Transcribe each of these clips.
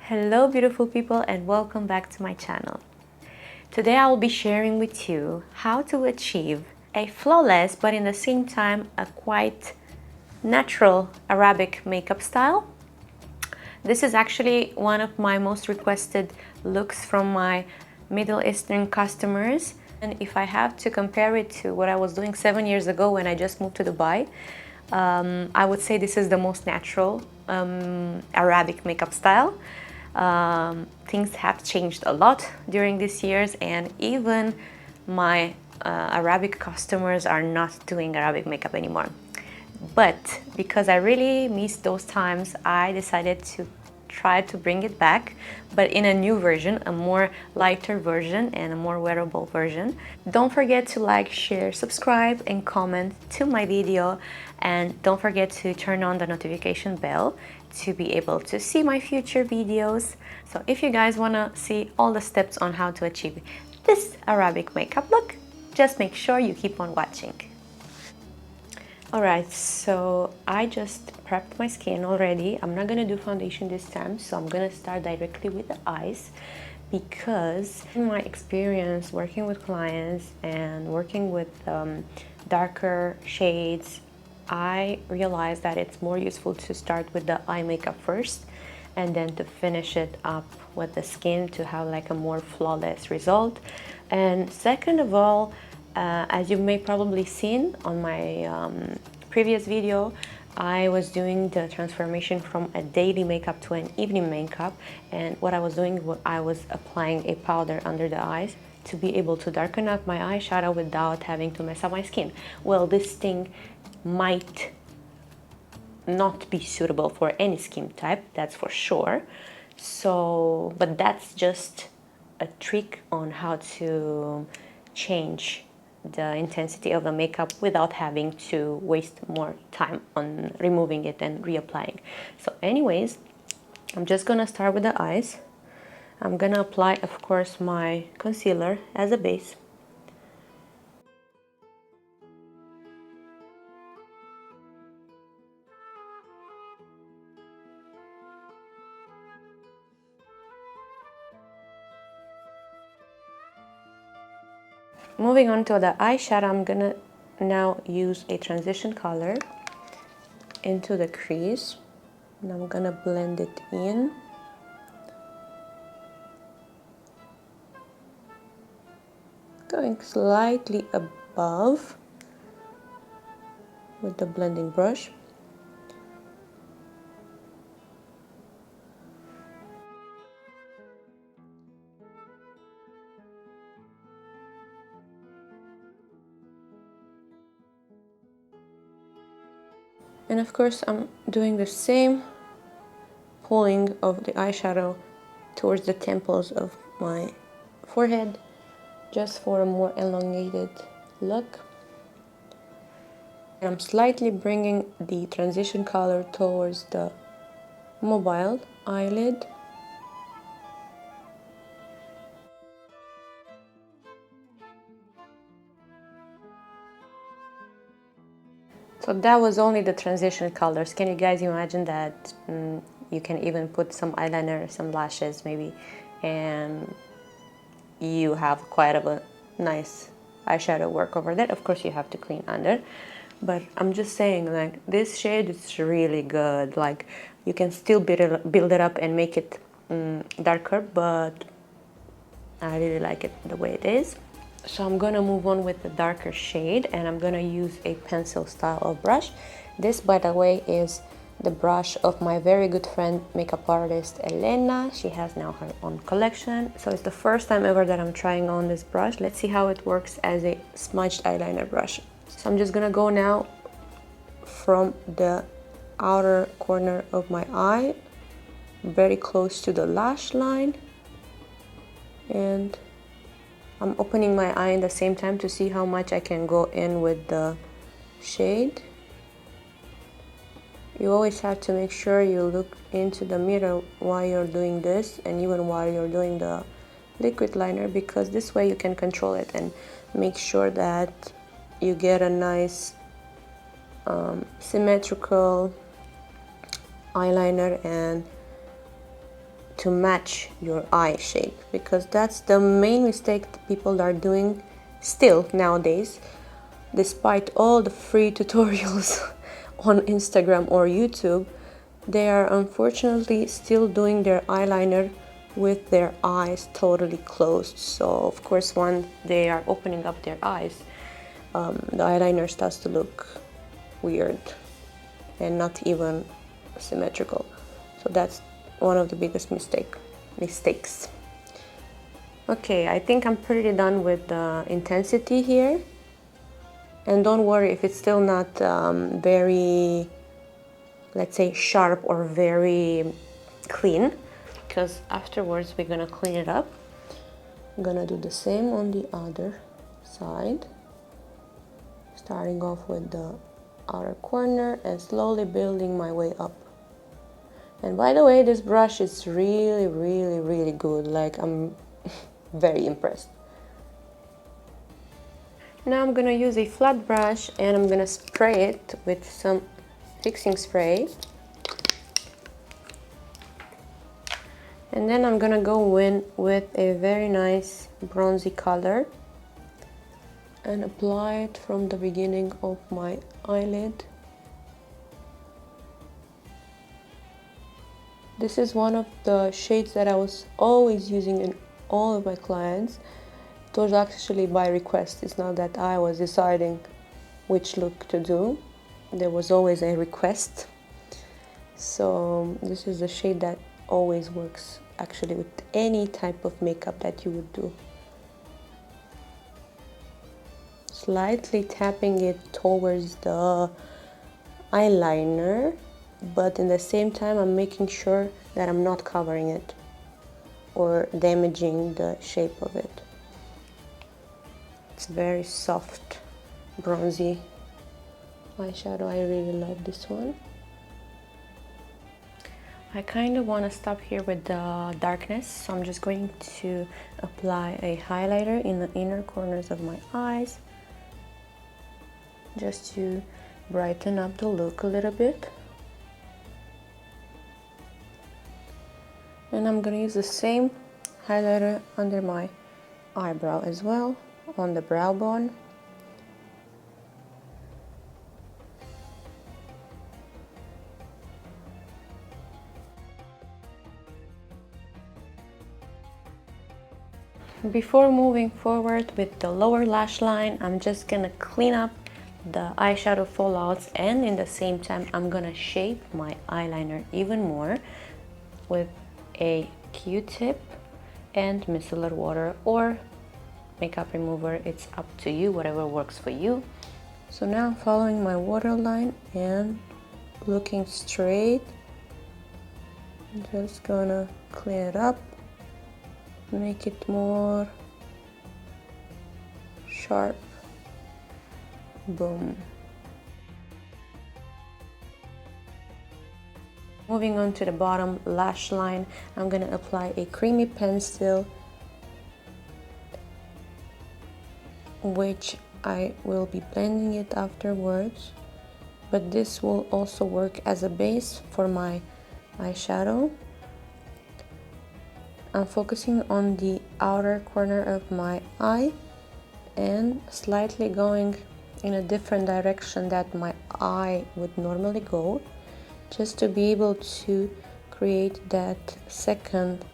Hello beautiful people and welcome back to my channel. Today I will be sharing with you how to achieve a flawless but in the same time a quite natural Arabic makeup style. This is actually one of my most requested looks from my Middle Eastern customers, and if I have to compare it to what I was doing 7 years ago when I just moved to Dubai, I would say this is the most natural Arabic makeup style. Things have changed a lot during these years, and even my Arabic customers are not doing Arabic makeup anymore. But because I really missed those times, I decided to try to bring it back, but in a new version, a more lighter version and a more wearable version. Don't forget to like, share, subscribe and comment to my video, and don't forget to turn on the notification bell to be able to see my future videos. So if you guys want to see all the steps on how to achieve this Arabic makeup look, just make sure you keep on watching. Alright, so I just prepped my skin already. I'm not gonna do foundation this time, so I'm gonna start directly with the eyes, because in my experience working with clients and working with darker shades, I realized that it's more useful to start with the eye makeup first and then to finish it up with the skin to have like a more flawless result. And second of all, as you may probably seen on my previous video, I was doing the transformation from a daily makeup to an evening makeup, and what I was doing was I was applying a powder under the eyes to be able to darken up my eyeshadow without having to mess up my skin. Well, this thing might not be suitable for any skin type, that's for sure. So, but that's just a trick on how to change the intensity of the makeup without having to waste more time on removing it and reapplying. So anyways, I'm just gonna start with the eyes. I'm gonna apply, of course, my concealer as a base. Moving on to the eyeshadow, I'm gonna now use a transition color into the crease, and I'm gonna blend it in. Going slightly above with the blending brush. And of course, I'm doing the same pulling of the eyeshadow towards the temples of my forehead, just for a more elongated look. And I'm slightly bringing the transition color towards the mobile eyelid. So that was only the transition colors. Can you guys imagine that? You can even put some eyeliner, some lashes maybe, and you have quite a nice eyeshadow work over that. Of course you have to clean under, but I'm just saying, like, this shade is really good. Like, you can still build it up and make it darker, but I really like it the way it is. So I'm gonna move on with the darker shade, and I'm gonna use a pencil style of brush. This, by the way, is the brush of my very good friend makeup artist Elena. She has now her own collection, so it's the first time ever that I'm trying on this brush. Let's see how it works as a smudged eyeliner brush. So I'm just gonna go now from the outer corner of my eye, very close to the lash line, and I'm opening my eye in the same time to see how much I can go in with the shade. You always have to make sure you look into the mirror while you're doing this, and even while you're doing the liquid liner, because this way you can control it and make sure that you get a nice symmetrical eyeliner and to match your eye shape, because that's the main mistake that people are doing still nowadays, despite all the free tutorials on Instagram or YouTube. They are unfortunately still doing their eyeliner with their eyes totally closed. So of course when they are opening up their eyes, the eyeliner starts to look weird and not even symmetrical. So that's one of the biggest mistakes. Okay, I think I'm pretty done with the intensity here. And don't worry if it's still not very, let's say, sharp or very clean, because afterwards we're gonna clean it up. I'm gonna do the same on the other side, starting off with the outer corner and slowly building my way up. And by the way, this brush is really good. Like, I'm very impressed. Now I'm gonna use a flat brush and I'm gonna spray it with some fixing spray. And then I'm gonna go in with a very nice bronzy color and apply it from the beginning of my eyelid. This is one of the shades that I was always using in all of my clients. It was actually by request. It's not that I was deciding which look to do. There was always a request. So this is the shade that always works actually with any type of makeup that you would do. Slightly tapping it towards the eyeliner, but in the same time I'm making sure that I'm not covering it or damaging the shape of it. It's very soft, bronzy eyeshadow. I really love this one. I kind of want to stop here with the darkness, so I'm just going to apply a highlighter in the inner corners of my eyes, just to brighten up the look a little bit. And I'm going to use the same highlighter under my eyebrow as well, on the brow bone. Before moving forward with the lower lash line, I'm just going to clean up the eyeshadow fallouts, and in the same time I'm going to shape my eyeliner even more with a Q-tip and micellar water or makeup remover. It's up to you, whatever works for you. So now I'm following my waterline and looking straight. I'm just gonna clean it up, make it more sharp. Boom. Moving on to the bottom lash line, I'm going to apply a creamy pencil, which I will be blending it afterwards, but this will also work as a base for my eyeshadow. I'm focusing on the outer corner of my eye and slightly going in a different direction that my eye would normally go, just to be able to create that second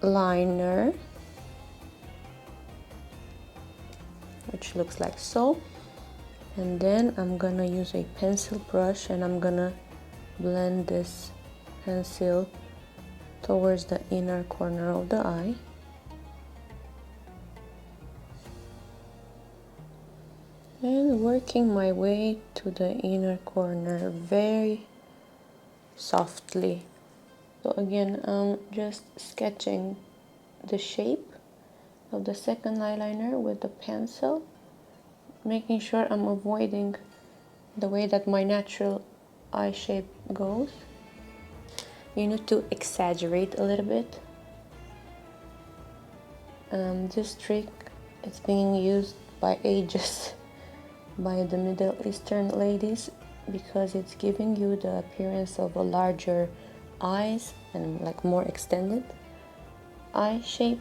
liner, which looks like so. And then I'm gonna use a pencil brush and I'm gonna blend this pencil towards the inner corner of the eye. And working my way to the inner corner very softly. So again, I'm just sketching the shape of the second eyeliner with the pencil, making sure I'm avoiding the way that my natural eye shape goes. You need to exaggerate a little bit. This trick is being used by ages by the Middle Eastern ladies because it's giving you the appearance of a larger eyes and like more extended eye shape.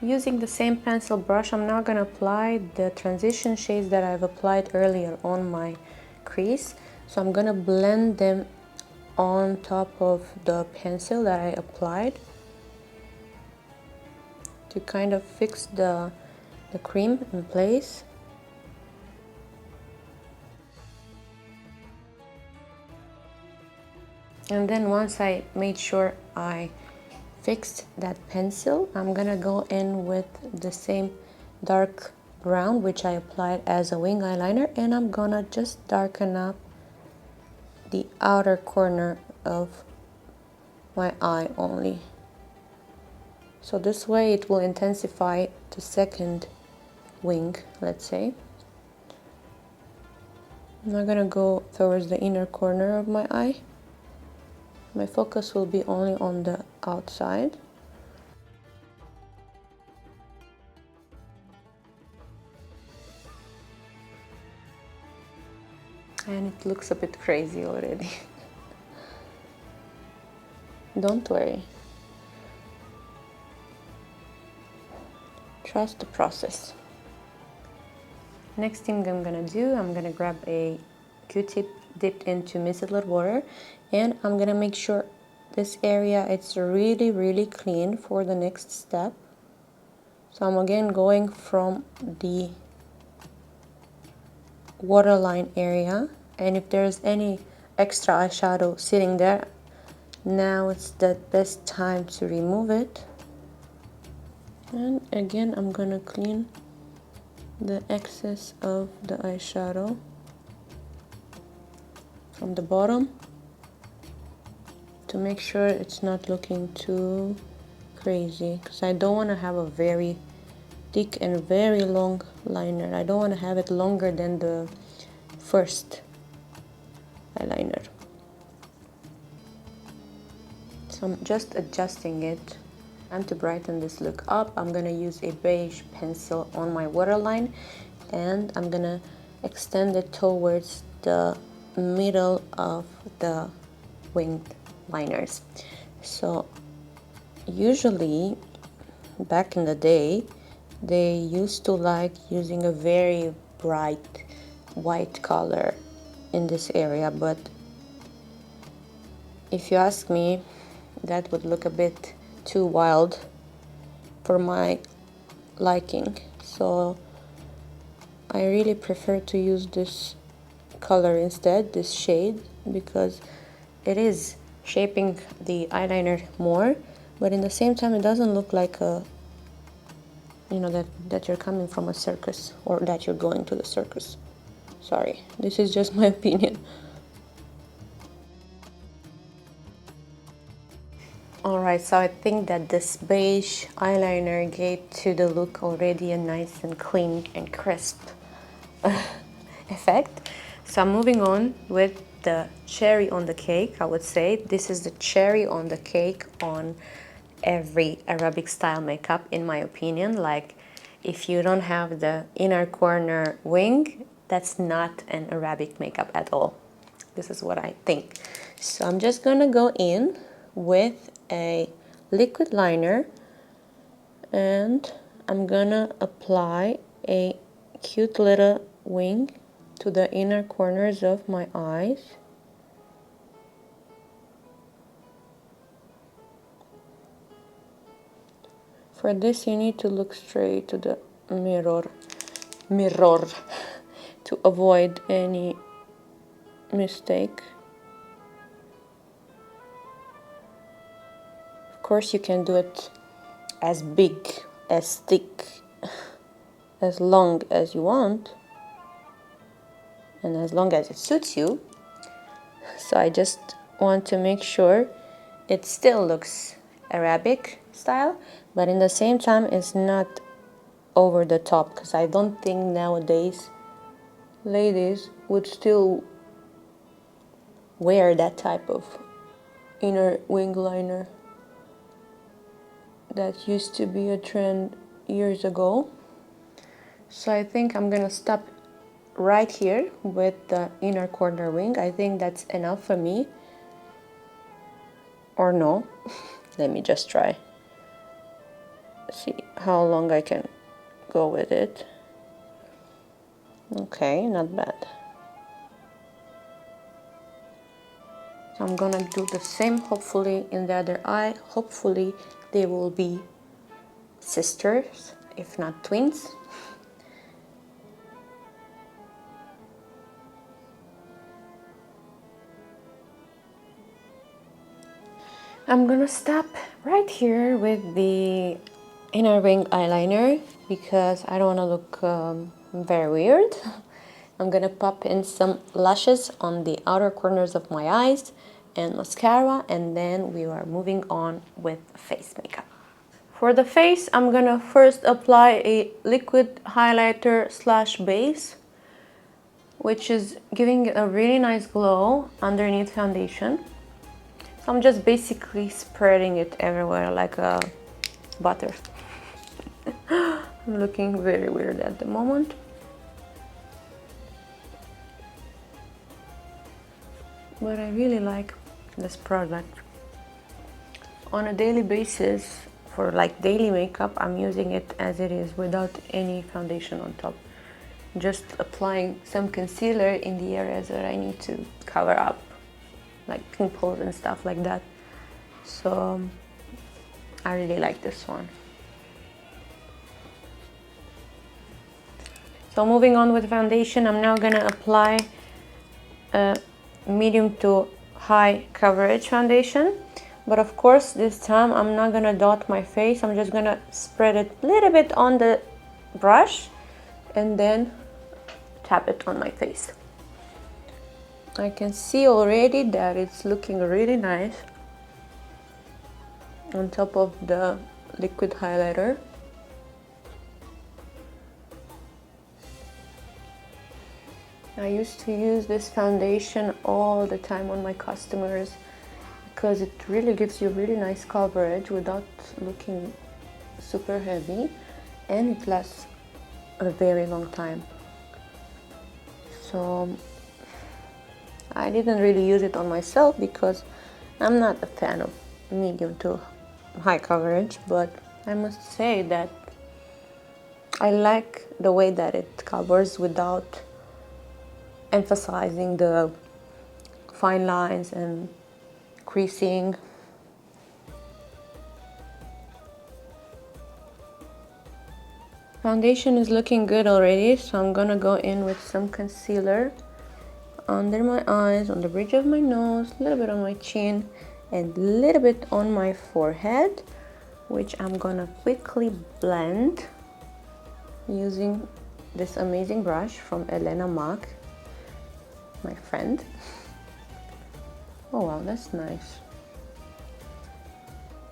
Using the same pencil brush, I'm now gonna apply the transition shades that I've applied earlier on my crease. So I'm gonna blend them on top of the pencil that I applied to kind of fix the cream in place. And then once I made sure I fixed that pencil, I'm gonna go in with the same dark brown which I applied as a wing eyeliner, and I'm gonna just darken up the outer corner of my eye only. So this way it will intensify the second wing, let's say. I'm not gonna go towards the inner corner of my eye. My focus will be only on the outside. And it looks a bit crazy already. Don't worry. Trust the process. Next thing I'm gonna do, I'm gonna grab a Q-tip dipped into micellar water, and I'm gonna make sure this area it's really clean for the next step. So I'm again going from the waterline area, and if there's any extra eyeshadow sitting there, now it's the best time to remove it. And again, I'm gonna clean the excess of the eyeshadow from the bottom to make sure it's not looking too crazy, because I don't want to have a very thick and very long liner. I don't want to have it longer than the first eyeliner. So I'm just adjusting it. And to brighten this look up, I'm gonna use a beige pencil on my waterline, and I'm gonna extend it towards the middle of the winged liners. So usually back in the day, they used to like using a very bright white color in this area, but if you ask me, that would look a bit too wild for my liking. So I really prefer to use this color instead, this shade, because it is shaping the eyeliner more, but in the same time it doesn't look like a, you know, that you're coming from a circus or that you're going to the circus. Sorry, this is just my opinion. Alright, so I think that this beige eyeliner gave to the look already a nice and clean and crisp effect. So I'm moving on with the cherry on the cake, I would say. This is the cherry on the cake on every Arabic style makeup, in my opinion. Like, if you don't have the inner corner wing, that's not an Arabic makeup at all. This is what I think. So I'm just gonna go in with a liquid liner, and I'm gonna apply a cute little wing to the inner corners of my eyes. For this you need to look straight to the mirror to avoid any mistake. Of course you can do it as big, as thick, as long as you want, and as long as it suits you. So I just want to make sure it still looks Arabic style, but in the same time it's not over the top, because I don't think nowadays ladies would still wear that type of inner wing liner. That used to be a trend years ago. So I think I'm gonna stop right here with the inner corner wing. I think that's enough for me. or no. Let me just try. See how long I can go with it. Okay, not bad. So I'm gonna do the same, hopefully in the other eye. Hopefully they will be sisters, if not twins. I'm gonna stop right here with the inner ring eyeliner because I don't want to look very weird. I'm gonna pop in some lashes on the outer corners of my eyes and mascara, and then we are moving on with face makeup. For the face, I'm gonna first apply a liquid highlighter slash base, which is giving a really nice glow underneath foundation. So I'm just basically spreading it everywhere like a butter. I'm looking very weird at the moment. But I really like this product. On a daily basis, for like daily makeup, I'm using it as it is without any foundation on top. Just applying some concealer in the areas that I need to cover up, like pimples and stuff like that. So I really like this one. So moving on with foundation, I'm now gonna apply a medium to high coverage foundation. But of course, this time I'm not gonna dot my face. I'm just gonna spread it a little bit on the brush and then tap it on my face. I can see already that it's looking really nice on top of the liquid highlighter. I used to use this foundation all the time on my customers because it really gives you really nice coverage without looking super heavy, and it lasts a very long time. So I didn't really use it on myself because I'm not a fan of medium to high coverage, but I must say that I like the way that it covers without emphasizing the fine lines and creasing. Foundation is looking good already, so I'm gonna go in with some concealer under my eyes, on the bridge of my nose, a little bit on my chin, and a little bit on my forehead, which I'm gonna quickly blend using this amazing brush from Elena Mack, my friend. Oh wow, that's nice.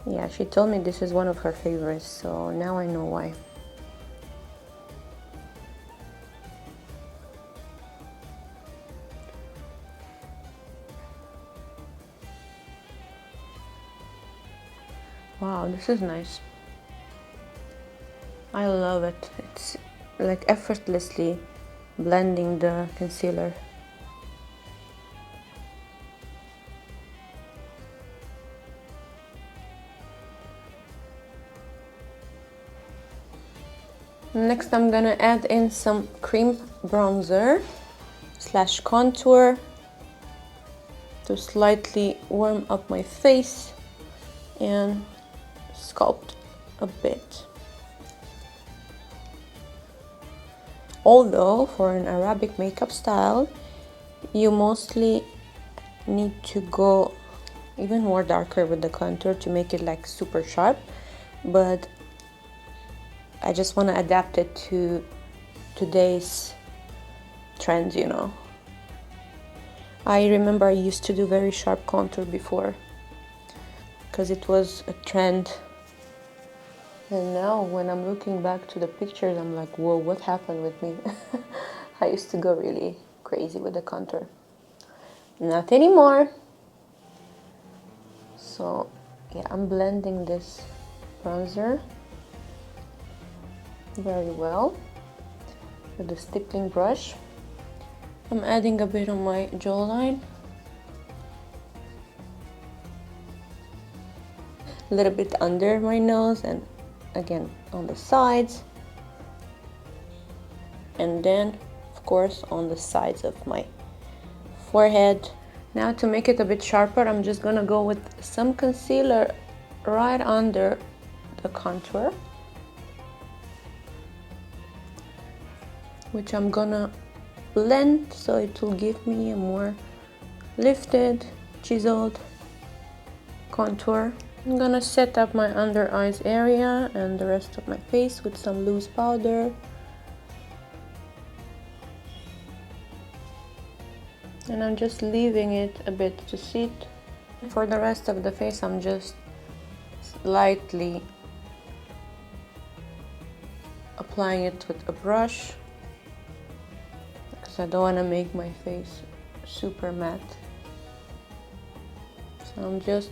Yeah, she told me this is one of her favorites, so now I know why. Wow, this is nice. I love it. It's like effortlessly blending the concealer. Next, I'm gonna add in some cream bronzer slash contour to slightly warm up my face and sculpt a bit. Although for an Arabic makeup style, you mostly need to go even more darker with the contour to make it like super sharp, but I just want to adapt it to today's trends, you know. I remember I used to do very sharp contour before because it was a trend, and now when I'm looking back to the pictures, I'm like, whoa, what happened with me? I used to go really crazy with the contour. Not anymore. So yeah, I'm blending this bronzer very well with the stippling brush. I'm adding a bit on my jawline. a little bit under my nose and again on the sides, and then of course on the sides of my forehead. Now to make it a bit sharper, I'm just gonna go with some concealer right under the contour, which I'm gonna blend so it will give me a more lifted, chiseled contour. I'm gonna set up my under eyes area and the rest of my face with some loose powder. And I'm just leaving it a bit to sit. For the rest of the face, I'm just lightly applying it with a brush because I don't want to make my face super matte. So I'm just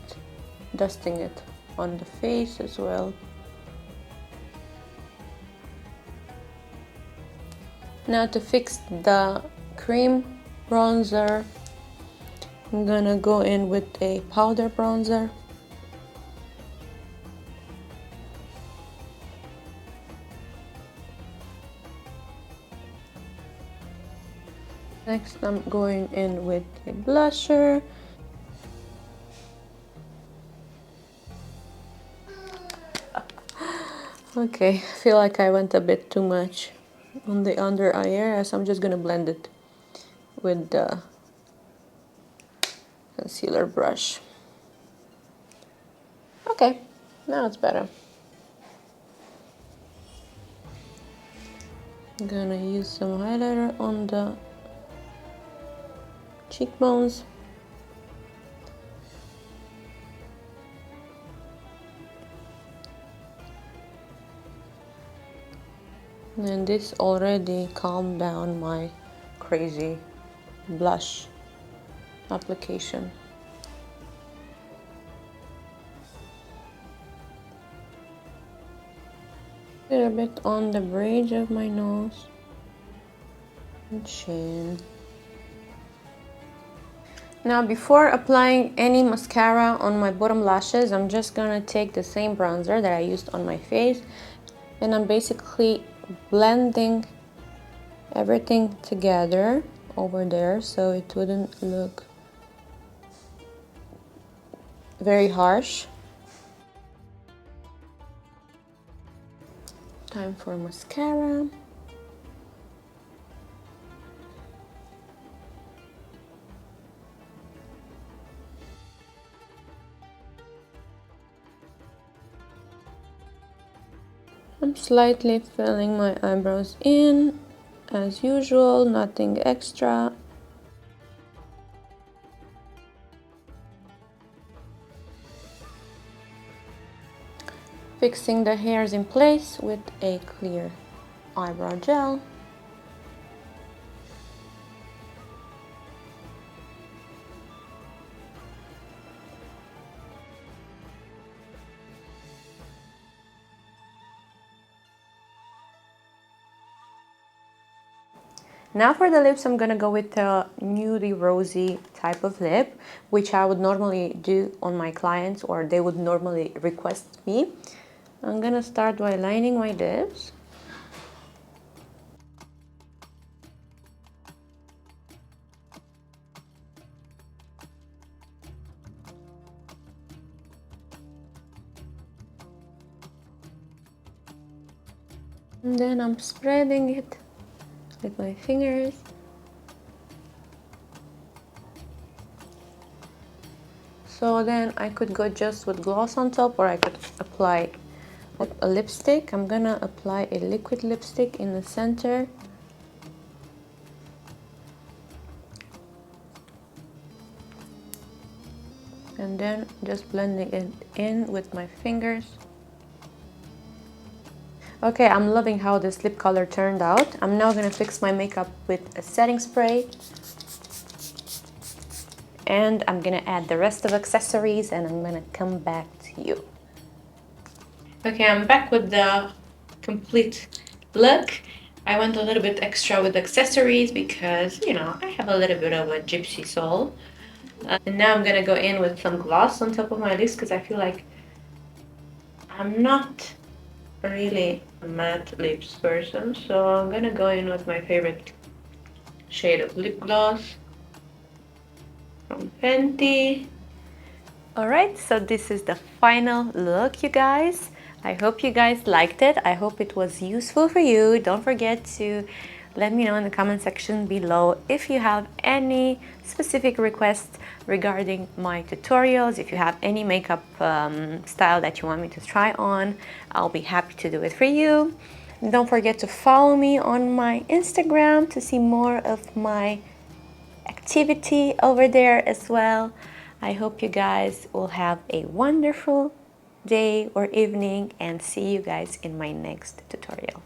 dusting it on the face as well. Now to fix the cream bronzer, I'm gonna go in with a powder bronzer. Next, I'm going in with a blusher. Okay, I feel like I went a bit too much on the under eye area, so I'm just gonna blend it with the concealer brush. Okay, now it's better. I'm gonna use some highlighter on the cheekbones. And this already calmed down my crazy blush application. A little bit on the bridge of my nose and chin. Now before applying any mascara on my bottom lashes, I'm just gonna take the same bronzer that I used on my face, and I'm basically blending everything together over there so it wouldn't look very harsh. Time for mascara. I'm slightly filling my eyebrows in as usual, nothing extra. Fixing the hairs in place with a clear eyebrow gel. Now for the lips, I'm gonna go with a nudie rosy type of lip, which I would normally do on my clients, or they would normally request me. I'm gonna start by lining my lips. And then I'm spreading it with my fingers. So then I could go just with gloss on top, or I could apply a lipstick. I'm gonna apply a liquid lipstick in the center. And then just blending it in with my fingers. Okay, I'm loving how this lip color turned out. I'm now gonna fix my makeup with a setting spray. And I'm gonna add the rest of accessories and I'm gonna come back to you. Okay, I'm back with the complete look. I went a little bit extra with accessories because, you know, I have a little bit of a gypsy soul. And now I'm gonna go in with some gloss on top of my lips because I feel like I'm not really a matte lips person, so I'm gonna go in with my favorite shade of lip gloss from Fenty. Alright, so this is the final look, you guys. I hope you guys liked it. I hope it was useful for you. Don't forget to let me know in the comment section below if you have any specific requests regarding my tutorials. If you have any makeup style that you want me to try on, I'll be happy to do it for you. And don't forget to follow me on my Instagram to see more of my activity over there as well. I hope you guys will have a wonderful day or evening, and see you guys in my next tutorial.